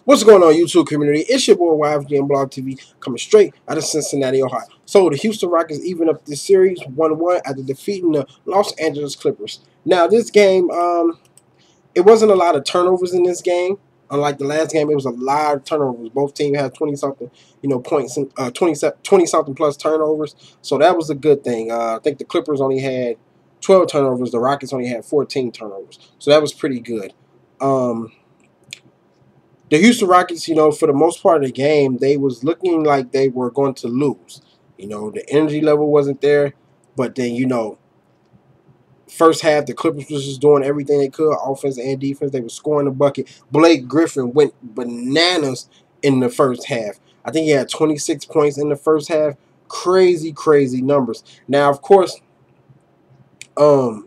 What's going on, YouTube community? It's your boy YfgmBlogTv coming straight out of Cincinnati, Ohio. So the Houston Rockets even up this series 1-1 after defeating the Los Angeles Clippers. Now this game, it wasn't a lot of turnovers in this game. Unlike the last game, it was a lot of turnovers. Both teams had 20-something, points, 20-something plus turnovers. So that was a good thing. I think the Clippers only had 12 turnovers. The Rockets only had 14 turnovers. So that was pretty good. The Houston Rockets, for the most part of the game, they was looking like they were going to lose. The energy level wasn't there. But then, first half, the Clippers was just doing everything they could, offense and defense. They were scoring the bucket. Blake Griffin went bananas in the first half. I think he had 26 points in the first half. Crazy, crazy numbers. Now, of course, Chris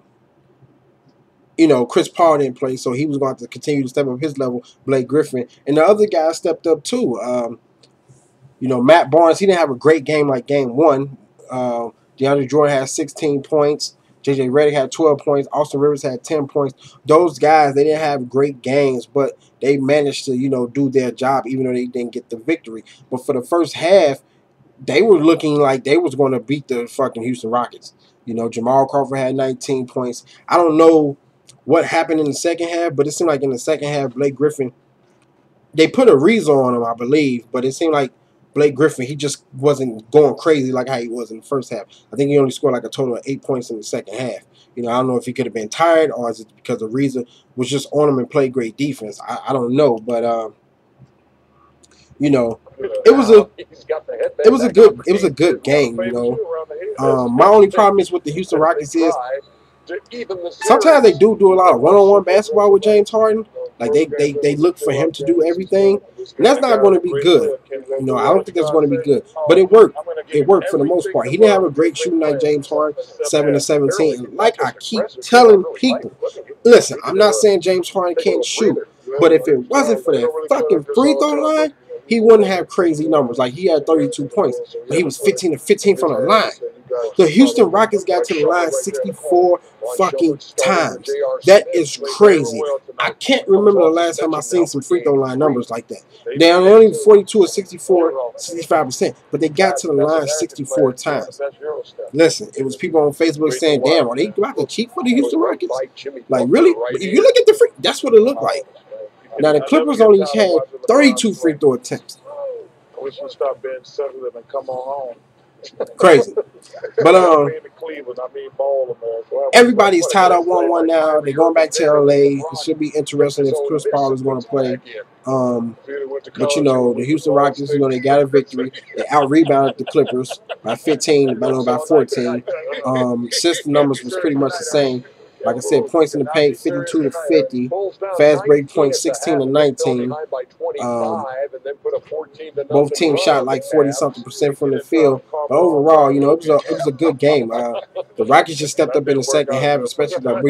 Paul didn't play, so he was going to have to continue to step up his level, Blake Griffin. And the other guys stepped up too. Matt Barnes, he didn't have a great game like game one. DeAndre Jordan had 16 points. J.J. Redick had 12 points. Austin Rivers had 10 points. Those guys, they didn't have great games, but they managed to, do their job even though they didn't get the victory. But for the first half, they were looking like they was going to beat the fucking Houston Rockets. Jamal Crawford had 19 points. I don't know what happened in the second half, but it seemed like in the second half, Blake Griffin, they put a Rezo on him, I believe, but it seemed like Blake Griffin, he just wasn't going crazy like how he was in the first half. I think he only scored like a total of 8 points in the second half. I don't know if he could have been tired or is it because the Rezo was just on him and played great defense. I don't know, but it was a good game. My only problem is with the Houston Rockets is sometimes they do a lot of one-on-one basketball with James Harden. Like they look for him to do everything, and that's not going to be good. I don't think that's going to be good. But it worked. It worked for the most part. He didn't have a great shooting night, James Harden, 7 of 17. And like I keep telling people, listen, I'm not saying James Harden can't shoot, but if it wasn't for that fucking free throw line, he wouldn't have crazy numbers. Like he had 32 points, but he was 15 of 15 from the line. The Houston Rockets got to the line 64 fucking times. That is crazy. I can't remember the last time I seen some free throw line numbers like that. They're only 42 or 64, 65%, but they got to the line 64 times. Listen, it was people on Facebook saying, damn, are they about to cheat for the Houston Rockets? Like, really? If you look at the free, that's what it looked like. Now, the Clippers only had 32 free throw attempts. I wish we stop being sensitive and come on home. Crazy. But everybody's tied up 1-1 now. They're going back to LA. It should be interesting if Chris Paul is going to play. But the Houston Rockets, they got a victory. They out-rebounded the Clippers by 15, by 14. Since the numbers was pretty much the same. Like I said, points in the paint, 52 to 50. Fast break points, 16 to 19. Both teams shot like 40-something% from the field. But overall, it was a good game. The Rockets just stepped up in the second half, especially like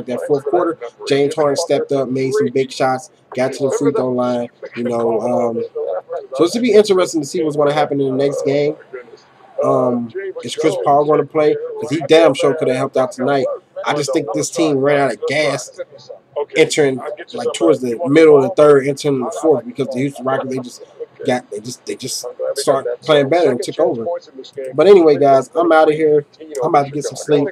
that fourth quarter. James Harden stepped up, made some big shots, got to the free throw line. So it's to be interesting to see what's going to happen in the next game. Is Chris Paul going to play? Because he damn sure could have helped out tonight. I just think this team ran out of gas entering like towards the middle of the third, entering the fourth, because the Houston Rockets they just started playing better and took over. But anyway, guys, I'm out of here. I'm about to get some sleep.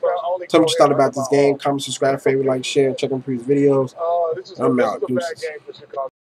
Tell me what you thought about this game. Comment, subscribe, favorite, like, share, check on previous videos. I'm out. Deuces.